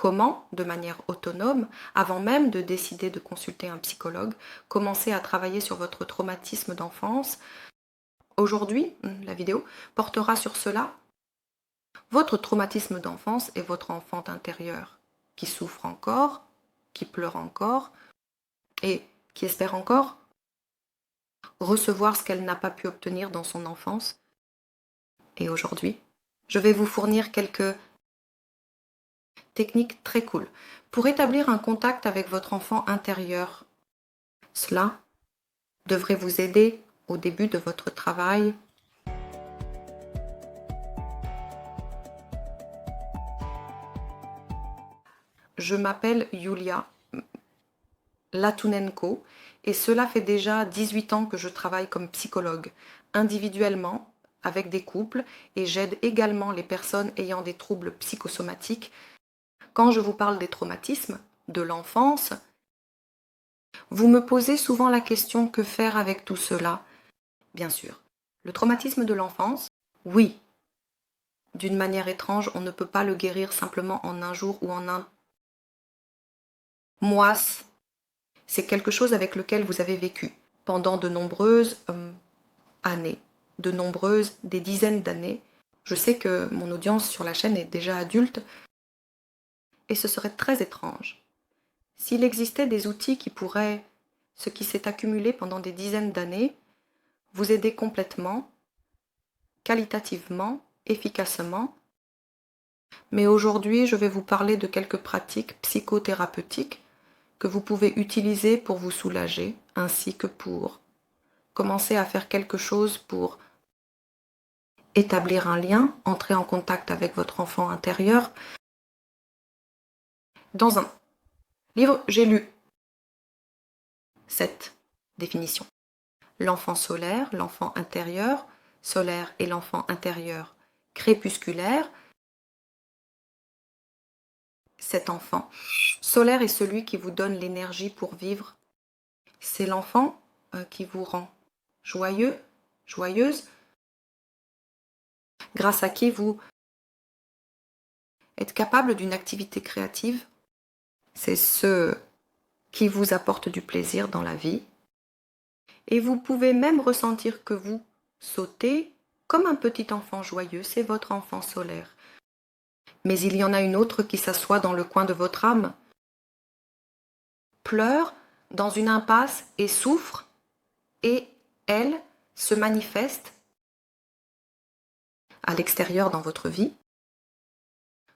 Comment, de manière autonome, avant même de décider de consulter un psychologue, commencer à travailler sur votre traumatisme d'enfance. Aujourd'hui, la vidéo portera sur cela. Votre traumatisme d'enfance est votre enfant intérieur qui souffre encore, qui pleure encore et qui espère encore recevoir ce qu'elle n'a pas pu obtenir dans son enfance. Et aujourd'hui, je vais vous fournir quelques techniques très cool pour établir un contact avec votre enfant intérieur. Cela devrait vous aider au début de votre travail. Je m'appelle Yulia Latunenko et cela fait déjà 18 ans que je travaille comme psychologue, individuellement, avec des couples, et j'aide également les personnes ayant des troubles psychosomatiques. Quand je vous parle des traumatismes de l'enfance, vous me posez souvent la question: que faire avec tout cela? Bien sûr, le traumatisme de l'enfance, oui, d'une manière étrange, on ne peut pas le guérir simplement en un jour ou en un mois. C'est quelque chose avec lequel vous avez vécu pendant de nombreuses années, des dizaines d'années. Je sais que mon audience sur la chaîne est déjà adulte et ce serait très étrange. S'il existait des outils qui pourraient, ce qui s'est accumulé pendant des dizaines d'années, vous aider complètement, qualitativement, efficacement. Mais aujourd'hui, je vais vous parler de quelques pratiques psychothérapeutiques que vous pouvez utiliser pour vous soulager, ainsi que pour commencer à faire quelque chose pour établir un lien, entrer en contact avec votre enfant intérieur. Dans un livre, j'ai lu cette définition. L'enfant solaire, l'enfant intérieur, solaire et l'enfant intérieur crépusculaire. Cet enfant solaire est celui qui vous donne l'énergie pour vivre. C'est l'enfant qui vous rend joyeux, joyeuse, grâce à qui vous êtes capable d'une activité créative. C'est ce qui vous apporte du plaisir dans la vie. Et vous pouvez même ressentir que vous sautez comme un petit enfant joyeux, c'est votre enfant solaire. Mais il y en a une autre qui s'assoit dans le coin de votre âme, pleure dans une impasse et souffre, et elle se manifeste à l'extérieur dans votre vie,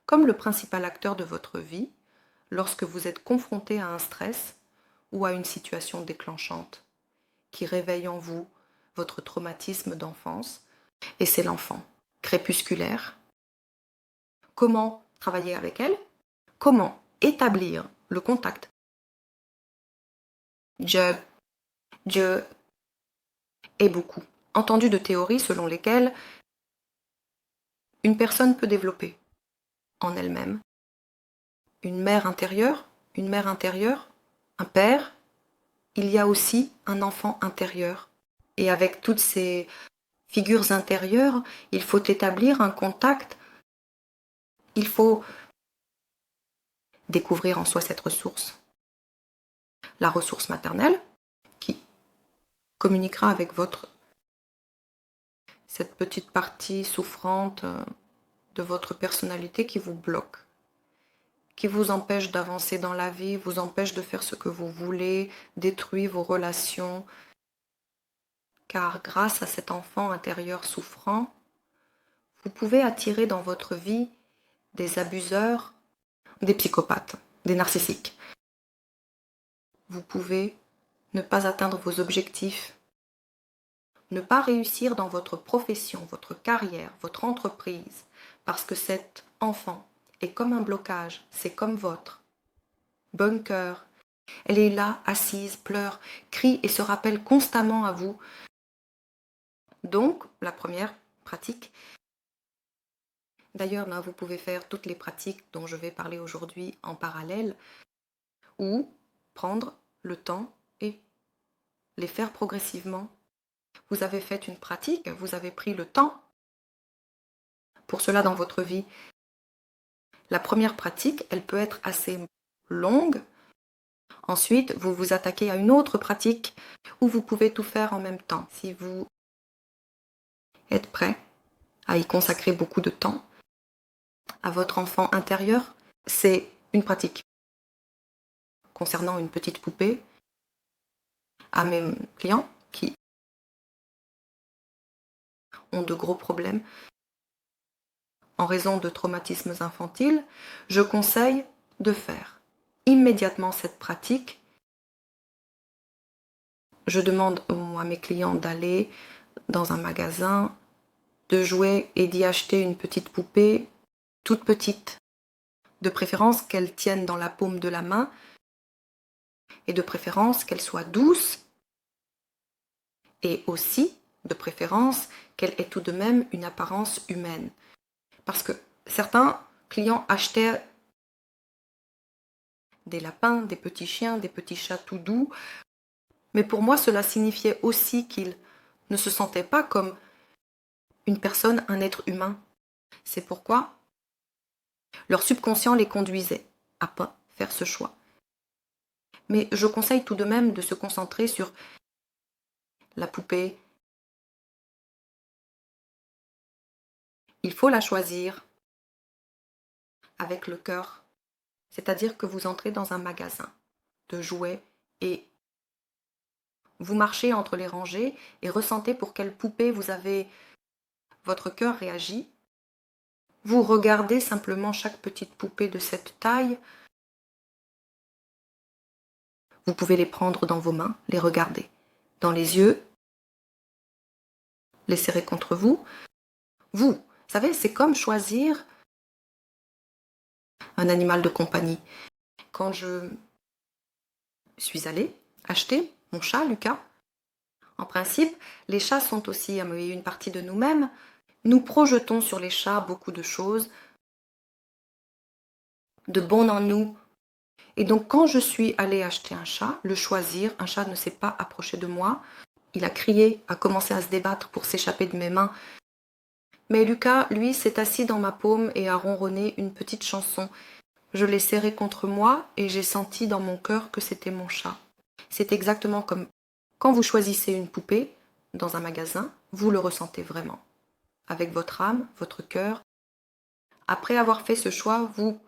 comme le principal acteur de votre vie, lorsque vous êtes confronté à un stress ou à une situation déclenchante qui réveille en vous votre traumatisme d'enfance, et c'est l'enfant crépusculaire. Comment travailler avec elle? Comment établir le contact? Je ai beaucoup entendu de théories selon lesquelles une personne peut développer en elle-même une mère intérieure, un père. Il y a aussi un enfant intérieur. Et avec toutes ces figures intérieures, il faut établir un contact. Il faut découvrir en soi cette ressource. La ressource maternelle, qui communiquera avec cette petite partie souffrante de votre personnalité qui vous bloque, qui vous empêche d'avancer dans la vie, vous empêche de faire ce que vous voulez, détruit vos relations. Car grâce à cet enfant intérieur souffrant, vous pouvez attirer dans votre vie des abuseurs, des psychopathes, des narcissiques. Vous pouvez ne pas atteindre vos objectifs, ne pas réussir dans votre profession, votre carrière, votre entreprise, parce que cet enfant est comme un blocage, c'est comme votre bunker. Elle est là, assise, pleure, crie et se rappelle constamment à vous. Donc, la première pratique, d'ailleurs, là, vous pouvez faire toutes les pratiques dont je vais parler aujourd'hui en parallèle, ou prendre le temps et les faire progressivement. Vous avez fait une pratique, vous avez pris le temps pour cela dans votre vie. La première pratique, elle peut être assez longue. Ensuite, vous vous attaquez à une autre pratique où vous pouvez tout faire en même temps. Si vous êtes prêt à y consacrer beaucoup de temps à votre enfant intérieur, c'est une pratique concernant une petite poupée. À mes clients qui ont de gros problèmes en raison de traumatismes infantiles, je conseille de faire immédiatement cette pratique. Je demande à mes clients d'aller dans un magasin, de jouer et d'y acheter une petite poupée, toute petite, de préférence qu'elle tienne dans la paume de la main et de préférence qu'elle soit douce et aussi, de préférence, qu'elle ait tout de même une apparence humaine. Parce que certains clients achetaient des lapins, des petits chiens, des petits chats tout doux, mais pour moi cela signifiait aussi qu'ils ne se sentaient pas comme une personne, un être humain. C'est pourquoi leur subconscient les conduisait à pas faire ce choix. Mais je conseille tout de même de se concentrer sur la poupée. Il faut la choisir avec le cœur, c'est-à-dire que vous entrez dans un magasin de jouets et vous marchez entre les rangées et ressentez pour quelle poupée vous avez votre cœur réagit. Vous regardez simplement chaque petite poupée de cette taille. Vous pouvez les prendre dans vos mains, les regarder dans les yeux, les serrer contre vous. Vous savez, c'est comme choisir un animal de compagnie. Quand je suis allée acheter mon chat, Lucas, en principe, les chats sont aussi une partie de nous-mêmes. Nous projetons sur les chats beaucoup de choses, de bon en nous. Et donc quand je suis allée acheter un chat, le choisir, un chat ne s'est pas approché de moi. Il a crié, a commencé à se débattre pour s'échapper de mes mains. Mais Lucas, lui, s'est assis dans ma paume et a ronronné une petite chanson. Je l'ai serré contre moi et j'ai senti dans mon cœur que c'était mon chat. C'est exactement comme quand vous choisissez une poupée dans un magasin, vous le ressentez vraiment. Avec votre âme, votre cœur. Après avoir fait ce choix, vous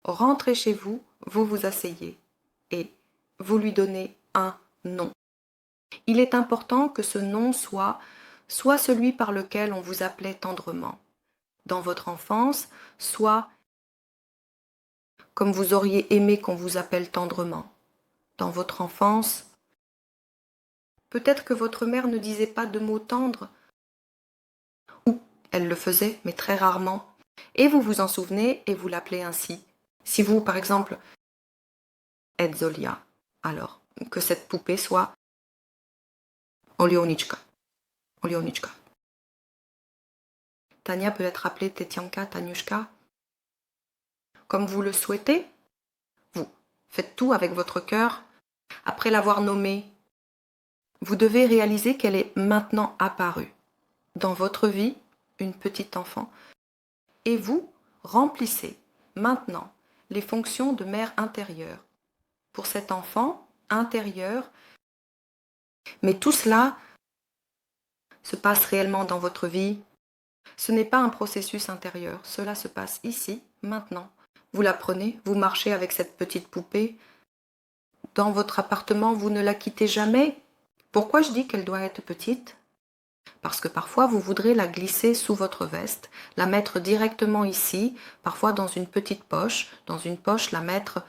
rentrez chez vous, vous vous asseyez et vous lui donnez un nom. Il est important que ce nom soit celui par lequel on vous appelait tendrement dans votre enfance, soit comme vous auriez aimé qu'on vous appelle tendrement dans votre enfance. Peut-être que votre mère ne disait pas de mots tendres, ou elle le faisait, mais très rarement, et vous vous en souvenez et vous l'appelez ainsi. Si vous, par exemple, êtes Zolia, alors que cette poupée soit Olionichka. Olionichka. Tania peut être appelée Tetianka, Tanyushka. Comme vous le souhaitez, vous faites tout avec votre cœur. Après l'avoir nommée, vous devez réaliser qu'elle est maintenant apparue dans votre vie, une petite enfant, et vous remplissez maintenant les fonctions de mère intérieure pour cet enfant intérieur. Mais tout cela se passe réellement dans votre vie. Ce n'est pas un processus intérieur, cela se passe ici, maintenant. Vous la prenez, vous marchez avec cette petite poupée. Dans votre appartement, vous ne la quittez jamais. Pourquoi je dis qu'elle doit être petite ? Parce que parfois, vous voudrez la glisser sous votre veste, la mettre directement ici, parfois dans une petite poche, la mettre.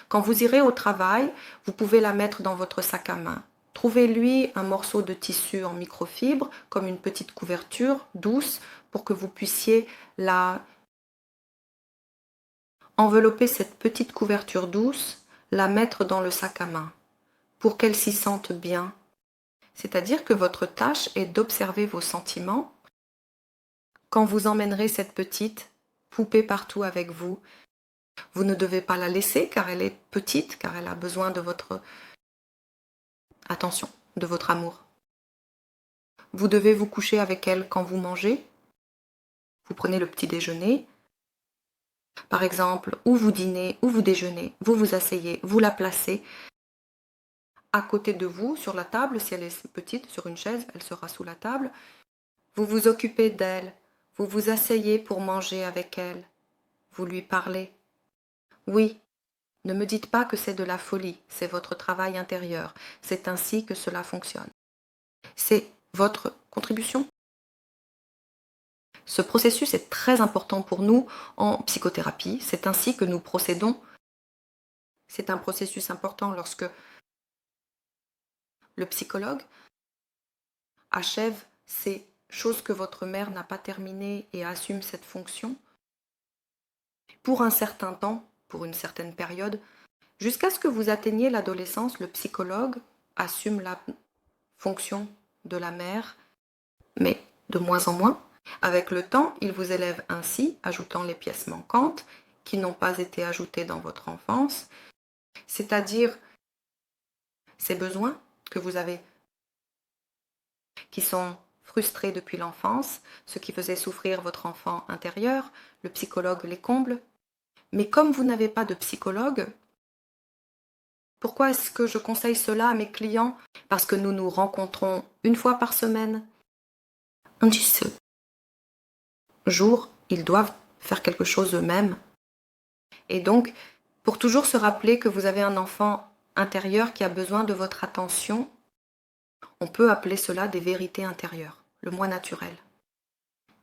Quand vous irez au travail, vous pouvez la mettre dans votre sac à main. Trouvez-lui un morceau de tissu en microfibre, comme une petite couverture douce, pour que vous puissiez la envelopper cette petite couverture douce, la mettre dans le sac à main, pour qu'elle s'y sente bien. C'est-à-dire que votre tâche est d'observer vos sentiments quand vous emmènerez cette petite poupée partout avec vous. Vous ne devez pas la laisser car elle est petite, car elle a besoin de votre attention, de votre amour. Vous devez vous coucher avec elle quand vous mangez. Vous prenez le petit déjeuner, par exemple, où vous dînez, où vous déjeunez, vous vous asseyez, vous la placez à côté de vous sur la table. Si elle est petite, sur une chaise, elle sera sous la table. Vous vous occupez d'elle, vous vous asseyez pour manger avec elle, vous lui parlez. Oui, ne me dites pas que c'est de la folie, c'est votre travail intérieur, c'est ainsi que cela fonctionne. C'est votre contribution. Ce processus est très important pour nous en psychothérapie, c'est ainsi que nous procédons. C'est un processus important lorsque le psychologue achève ces choses que votre mère n'a pas terminées et assume cette fonction pour un certain temps, pour une certaine période, jusqu'à ce que vous atteigniez l'adolescence. Le psychologue assume la fonction de la mère, mais de moins en moins. Avec le temps, il vous élève ainsi, ajoutant les pièces manquantes qui n'ont pas été ajoutées dans votre enfance, c'est-à-dire ces besoins que vous avez, qui sont frustrés depuis l'enfance, ce qui faisait souffrir votre enfant intérieur. Le psychologue les comble. Mais comme vous n'avez pas de psychologue, pourquoi est-ce que je conseille cela à mes clients? Parce que nous nous rencontrons une fois par semaine. On dit ce jour, ils doivent faire quelque chose eux-mêmes. Et donc, pour toujours se rappeler que vous avez un enfant intérieur qui a besoin de votre attention, on peut appeler cela des vérités intérieures, le moi naturel.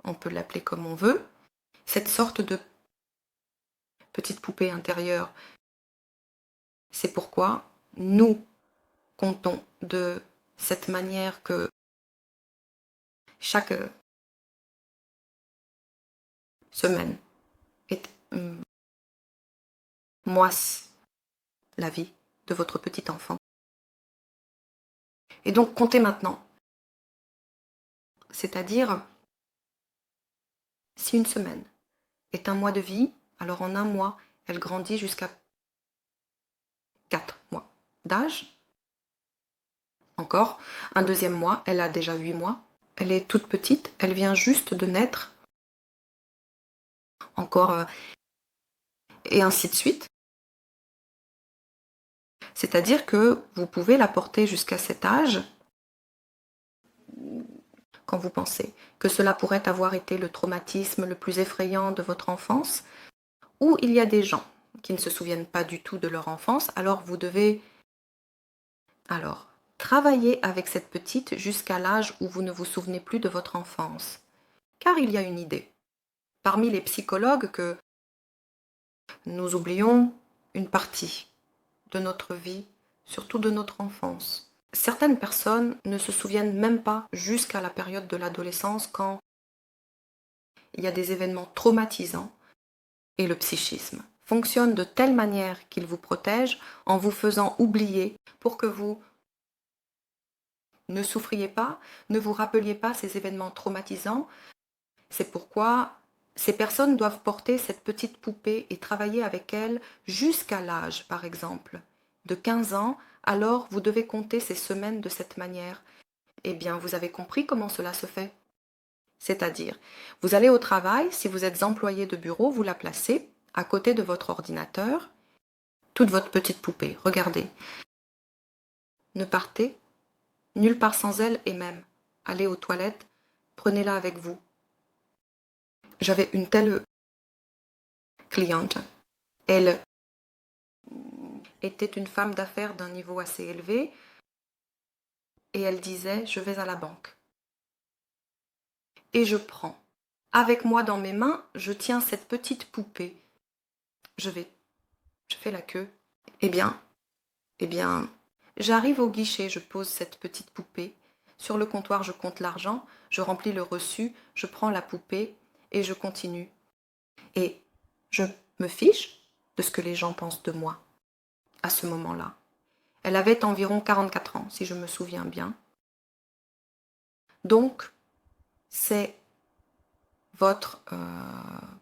On peut l'appeler comme on veut. Cette sorte de petite poupée intérieure. C'est pourquoi nous comptons de cette manière que chaque semaine est moisse la vie de votre petit enfant. Et donc comptez maintenant. C'est-à-dire, si une semaine est un mois de vie, alors en un mois, elle grandit jusqu'à 4 mois d'âge. Encore, un deuxième mois, elle a déjà 8 mois. Elle est toute petite, elle vient juste de naître. Encore, et ainsi de suite. C'est-à-dire que vous pouvez la porter jusqu'à cet âge quand vous pensez que cela pourrait avoir été le traumatisme le plus effrayant de votre enfance, ou il y a des gens qui ne se souviennent pas du tout de leur enfance, alors vous devez travailler avec cette petite jusqu'à l'âge où vous ne vous souvenez plus de votre enfance. Car il y a une idée. Parmi les psychologues que nous oublions une partie de notre vie, surtout de notre enfance. Certaines personnes ne se souviennent même pas jusqu'à la période de l'adolescence quand il y a des événements traumatisants et le psychisme fonctionne de telle manière qu'il vous protège en vous faisant oublier pour que vous ne souffriez pas, ne vous rappeliez pas ces événements traumatisants. C'est pourquoi ces personnes doivent porter cette petite poupée et travailler avec elle jusqu'à l'âge, par exemple, de 15 ans. Alors vous devez compter ces semaines de cette manière. Eh bien, vous avez compris comment cela se fait. C'est-à-dire, vous allez au travail, si vous êtes employé de bureau, vous la placez à côté de votre ordinateur, toute votre petite poupée. Regardez. Ne partez nulle part sans elle et même allez aux toilettes, prenez-la avec vous. J'avais une telle cliente. Elle était une femme d'affaires d'un niveau assez élevé et elle disait « je vais à la banque ». Et je prends. Avec moi dans mes mains, je tiens cette petite poupée. Je fais la queue. Eh bien, j'arrive au guichet, je pose cette petite poupée. Sur le comptoir, je compte l'argent, je remplis le reçu, je prends la poupée et je continue. Et je me fiche de ce que les gens pensent de moi à ce moment-là. Elle avait environ 44 ans, si je me souviens bien. Donc, c'est votre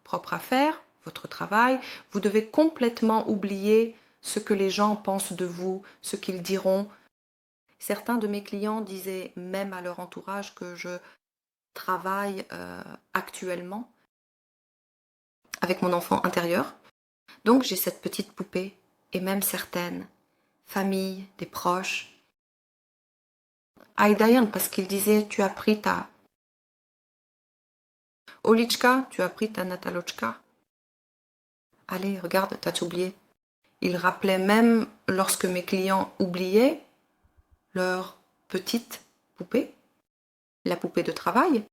propre affaire, votre travail. Vous devez complètement oublier ce que les gens pensent de vous, ce qu'ils diront. Certains de mes clients disaient même à leur entourage que je travaille actuellement avec mon enfant intérieur. Donc j'ai cette petite poupée, et même certaines familles, des proches. Aïdayan, parce qu'il disait, tu as pris ta Olichka, tu as pris ta Natalochka. Allez, regarde, t'as oublié. Il rappelait même, lorsque mes clients oubliaient leur petite poupée, la poupée de travail.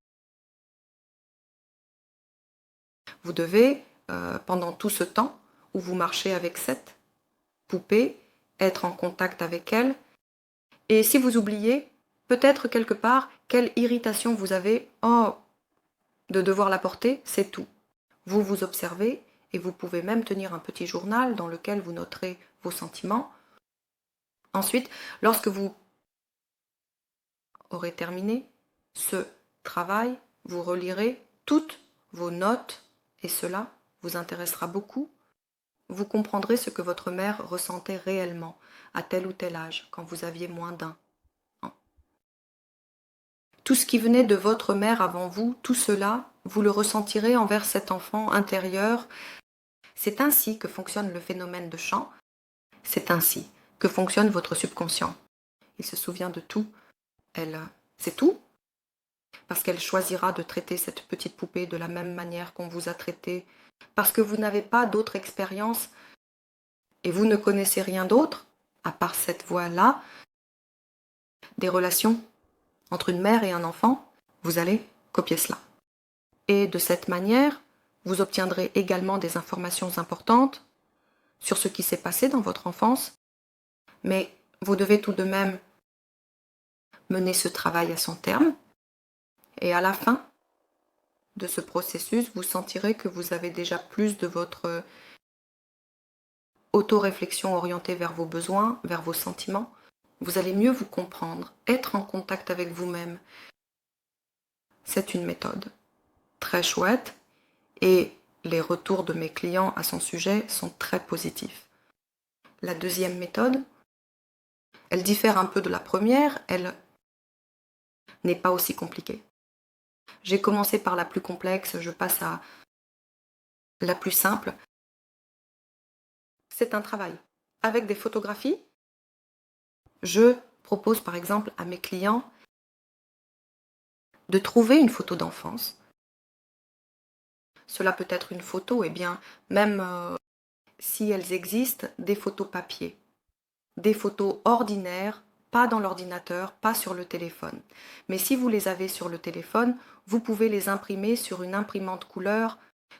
Vous devez, pendant tout ce temps où vous marchez avec cette poupée, être en contact avec elle. Et si vous oubliez, peut-être quelque part, quelle irritation vous avez, oh, de devoir la porter, c'est tout. Vous vous observez et vous pouvez même tenir un petit journal dans lequel vous noterez vos sentiments. Ensuite, lorsque vous aurez terminé ce travail, vous relirez toutes vos notes et cela vous intéressera beaucoup. Vous comprendrez ce que votre mère ressentait réellement à tel ou tel âge, quand vous aviez moins d'un an. Tout ce qui venait de votre mère avant vous, tout cela, vous le ressentirez envers cet enfant intérieur. C'est ainsi que fonctionne le phénomène de chant. C'est ainsi que fonctionne votre subconscient. Il se souvient de tout. Elle sait tout, parce qu'elle choisira de traiter cette petite poupée de la même manière qu'on vous a traité, parce que vous n'avez pas d'autre expérience et vous ne connaissez rien d'autre, à part cette voie-là, des relations entre une mère et un enfant, vous allez copier cela. Et de cette manière, vous obtiendrez également des informations importantes sur ce qui s'est passé dans votre enfance, mais vous devez tout de même mener ce travail à son terme, et à la fin de ce processus, vous sentirez que vous avez déjà plus de votre auto-réflexion orientée vers vos besoins, vers vos sentiments. Vous allez mieux vous comprendre, être en contact avec vous-même. C'est une méthode très chouette et les retours de mes clients à son sujet sont très positifs. La deuxième méthode, elle diffère un peu de la première, elle n'est pas aussi compliquée. J'ai commencé par la plus complexe, je passe à la plus simple. C'est un travail. Avec des photographies, je propose par exemple à mes clients de trouver une photo d'enfance. Cela peut être une photo, et bien même si elles existent, des photos papier, des photos ordinaires, pas dans l'ordinateur, pas sur le téléphone. Mais si vous les avez sur le téléphone, vous pouvez les imprimer sur une imprimante couleur,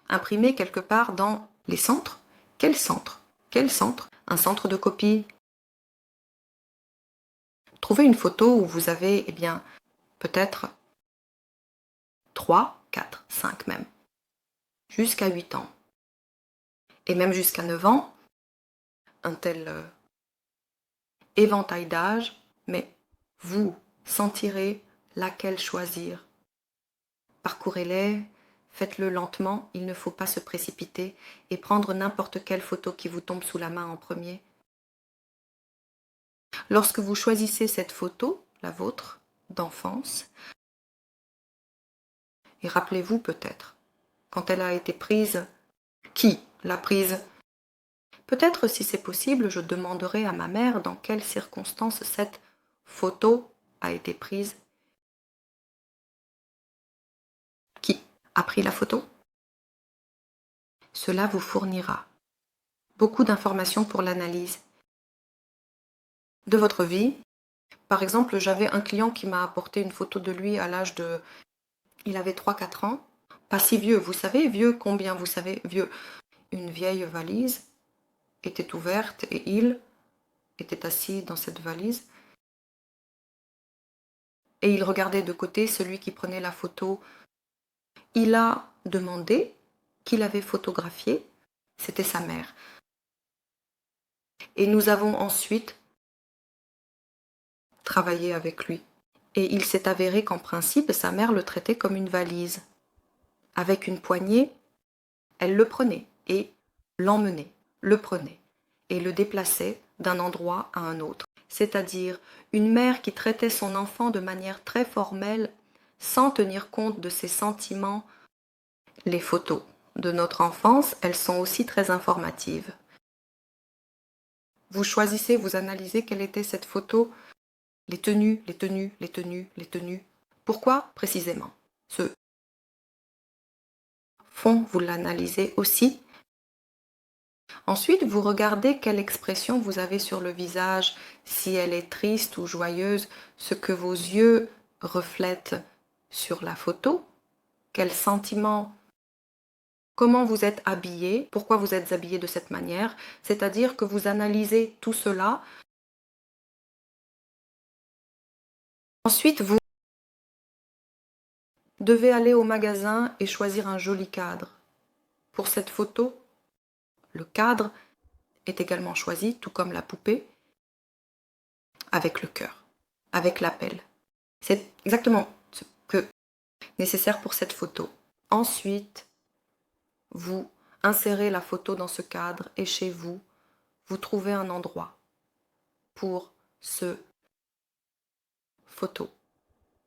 imprimer quelque part dans les centres. Quel centre? Quel centre? Un centre de copie. Trouvez une photo où vous avez, eh bien, peut-être 3, 4, 5 même, jusqu'à 8 ans. Et même jusqu'à 9 ans, un tel éventail d'âge, mais vous sentirez laquelle choisir. Parcourez-les, faites-le lentement, il ne faut pas se précipiter et prendre n'importe quelle photo qui vous tombe sous la main en premier. Lorsque vous choisissez cette photo, la vôtre, d'enfance, et rappelez-vous peut-être, quand elle a été prise, qui l'a prise? Peut-être, si c'est possible, je demanderai à ma mère dans quelles circonstances cette photo a été prise. Qui a pris la photo? Cela vous fournira beaucoup d'informations pour l'analyse de votre vie. Par exemple, j'avais un client qui m'a apporté une photo de lui à l'âge de... Il avait 3-4 ans. Pas si vieux, vous savez, vieux combien, vous savez, vieux. Une vieille valise était ouverte et il était assis dans cette valise. Et il regardait de côté celui qui prenait la photo. Il a demandé qui l'avait photographié. C'était sa mère. Et nous avons ensuite travaillé avec lui. Et il s'est avéré qu'en principe, sa mère le traitait comme une valise. Avec une poignée, elle le prenait et l'emmenait, le prenait et le déplaçait d'un endroit à un autre. C'est-à-dire une mère qui traitait son enfant de manière très formelle, sans tenir compte de ses sentiments. Les photos de notre enfance, elles sont aussi très informatives. Vous choisissez, vous analysez quelle était cette photo, les tenues, les tenues, les tenues, les tenues. Pourquoi précisément? Ce fond, vous l'analysez aussi. Ensuite, vous regardez quelle expression vous avez sur le visage, si elle est triste ou joyeuse, ce que vos yeux reflètent sur la photo, quel sentiment, comment vous êtes habillé, pourquoi vous êtes habillé de cette manière, c'est-à-dire que vous analysez tout cela. Ensuite, vous devez aller au magasin et choisir un joli cadre. Pour cette photo, le cadre est également choisi, tout comme la poupée, avec le cœur, avec l'appel. C'est exactement ce que nécessaire pour cette photo. Ensuite, vous insérez la photo dans ce cadre et chez vous, vous trouvez un endroit pour ce photo,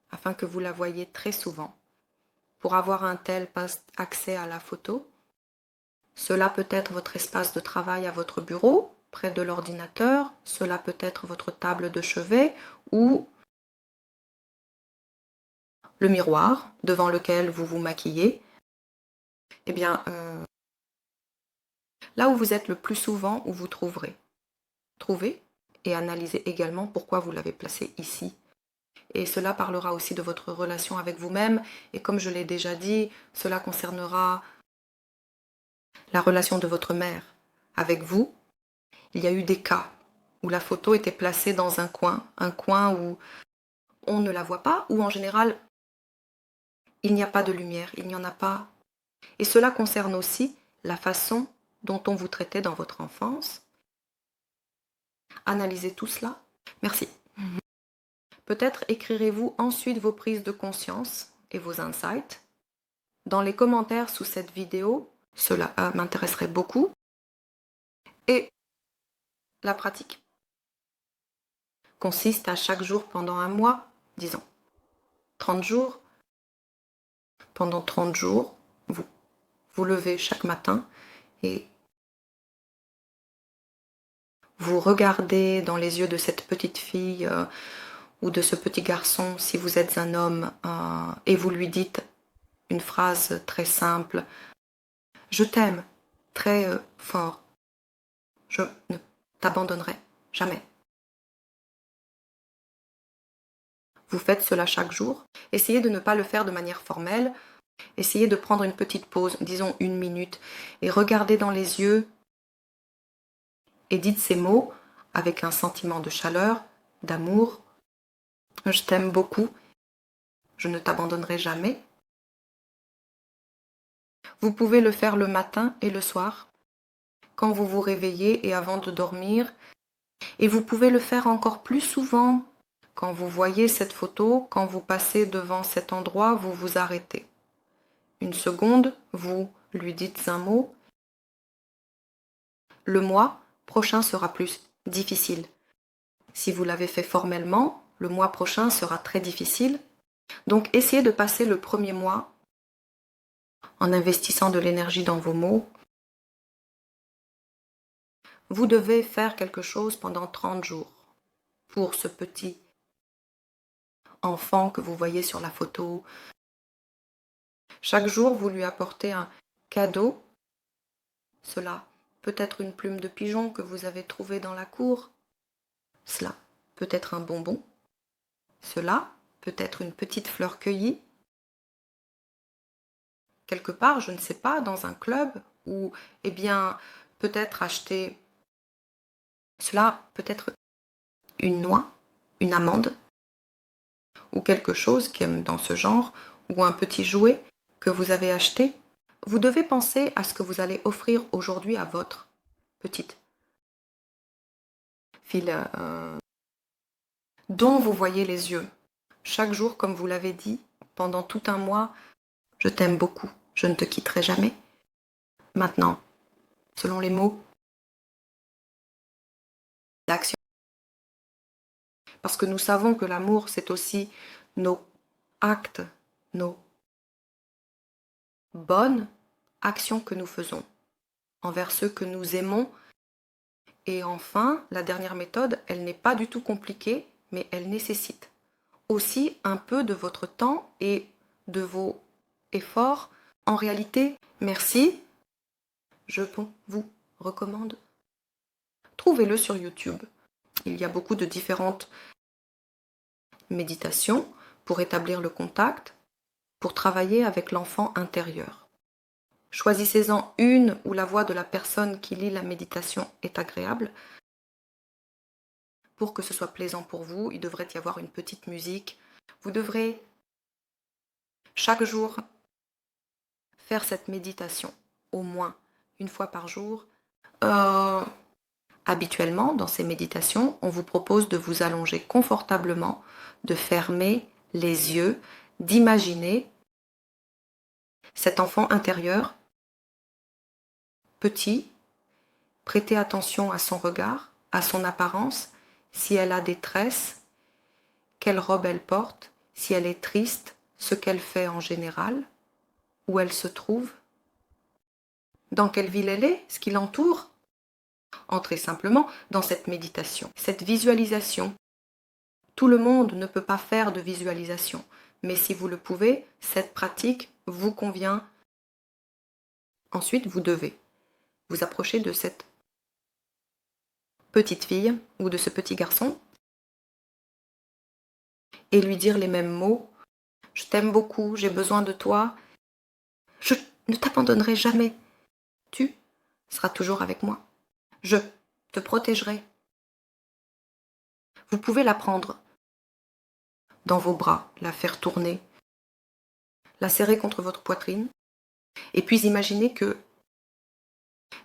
afin que vous la voyiez très souvent. Pour avoir un tel accès à la photo, cela peut être votre espace de travail à votre bureau, près de l'ordinateur, cela peut être votre table de chevet ou le miroir devant lequel vous vous maquillez. Eh bien, là où vous êtes le plus souvent, où vous trouverez. Trouvez et analysez également pourquoi vous l'avez placé ici. Et cela parlera aussi de votre relation avec vous-même. Et comme je l'ai déjà dit, cela concernera la relation de votre mère avec vous. Il y a eu des cas où la photo était placée dans un coin où on ne la voit pas, où en général, il n'y a pas de lumière, il n'y en a pas. Et cela concerne aussi la façon dont on vous traitait dans votre enfance. Analysez tout cela. Merci. Peut-être écrirez-vous ensuite vos prises de conscience et vos insights. Dans les commentaires sous cette vidéo, cela m'intéresserait beaucoup. Et la pratique consiste à chaque jour pendant un mois, disons 30 jours. Pendant 30 jours, vous vous levez chaque matin et vous regardez dans les yeux de cette petite fille ou de ce petit garçon, si vous êtes un homme, et vous lui dites une phrase très simple. Je t'aime, très fort. Je ne t'abandonnerai jamais. Vous faites cela chaque jour. Essayez de ne pas le faire de manière formelle. Essayez de prendre une petite pause, disons 1 minute, et regardez dans les yeux et dites ces mots avec un sentiment de chaleur, d'amour. Je t'aime beaucoup. Je ne t'abandonnerai jamais. Vous pouvez le faire le matin et le soir, quand vous vous réveillez et avant de dormir. Et vous pouvez le faire encore plus souvent. Quand vous voyez cette photo, quand vous passez devant cet endroit, vous vous arrêtez. 1 seconde, vous lui dites un mot. Le mois prochain sera plus difficile. Si vous l'avez fait formellement, le mois prochain sera très difficile. Donc essayez de passer le premier mois en investissant de l'énergie dans vos mots. Vous devez faire quelque chose pendant 30 jours pour ce petit enfant que vous voyez sur la photo. Chaque jour, vous lui apportez un cadeau. Cela peut être une plume de pigeon que vous avez trouvée dans la cour. Cela peut être un bonbon. Cela peut être une petite fleur cueillie. Quelque part, je ne sais pas, dans un club ou, eh bien, peut-être acheter. Cela peut être une noix, une amande ou quelque chose qui est dans ce genre ou un petit jouet que vous avez acheté. Vous devez penser à ce que vous allez offrir aujourd'hui à votre petite fille dont vous voyez les yeux. Chaque jour, comme vous l'avez dit, pendant tout un mois, je t'aime beaucoup, je ne te quitterai jamais. Maintenant, selon les mots, l'action. Parce que nous savons que l'amour, c'est aussi nos actes, nos bonnes action que nous faisons envers ceux que nous aimons. Et enfin, la dernière méthode, elle n'est pas du tout compliquée, mais elle nécessite aussi un peu de votre temps et de vos efforts. En réalité, merci, je vous recommande. Trouvez-le sur YouTube. Il y a beaucoup de différentes méditations pour établir le contact, pour travailler avec l'enfant intérieur. Choisissez-en une où la voix de la personne qui lit la méditation est agréable. Pour que ce soit plaisant pour vous, il devrait y avoir une petite musique. Vous devrez chaque jour faire cette méditation, au moins une fois par jour. Habituellement, dans ces méditations, on vous propose de vous allonger confortablement, de fermer les yeux, d'imaginer cet enfant intérieur, petit, prêtez attention à son regard, à son apparence, si elle a des tresses, quelle robe elle porte, si elle est triste, ce qu'elle fait en général, où elle se trouve, dans quelle ville elle est, ce qui l'entoure. Entrez simplement dans cette méditation, cette visualisation. Tout le monde ne peut pas faire de visualisation, mais si vous le pouvez, cette pratique vous convient. Ensuite, vous devez vous approcher de cette petite fille ou de ce petit garçon et lui dire les mêmes mots. Je t'aime beaucoup, j'ai besoin de toi. Je ne t'abandonnerai jamais. Tu seras toujours avec moi. Je te protégerai. Vous pouvez la prendre dans vos bras, la faire tourner, la serrer contre votre poitrine, et puis imaginez que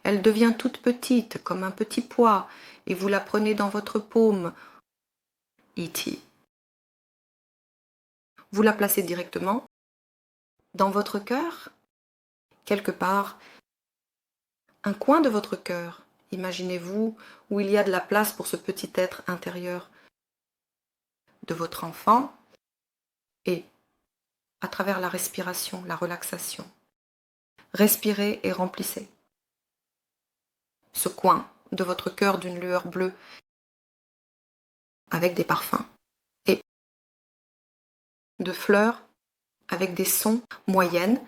elle devient toute petite, comme un petit pois, et vous la prenez dans votre paume. E.T. Vous la placez directement dans votre cœur, quelque part, un coin de votre cœur. Imaginez-vous où il y a de la place pour ce petit être intérieur de votre enfant, et à travers la respiration, la relaxation, respirez et remplissez ce coin de votre cœur d'une lueur bleue avec des parfums et de fleurs avec des sons moyennes,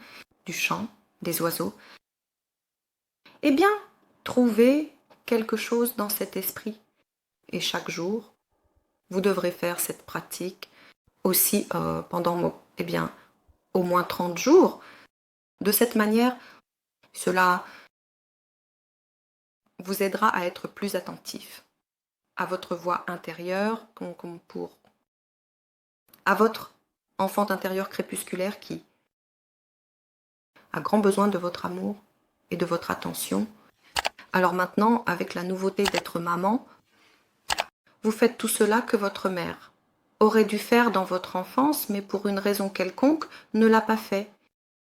du chant, des oiseaux. Eh bien, trouvez quelque chose dans cet esprit. Et chaque jour, vous devrez faire cette pratique aussi pendant au moins 30 jours. De cette manière, cela vous aidera à être plus attentif à votre voix intérieure, à votre enfant intérieur crépusculaire qui a grand besoin de votre amour et de votre attention. Alors maintenant, avec la nouveauté d'être maman, vous faites tout cela que votre mère aurait dû faire dans votre enfance, mais pour une raison quelconque, ne l'a pas fait.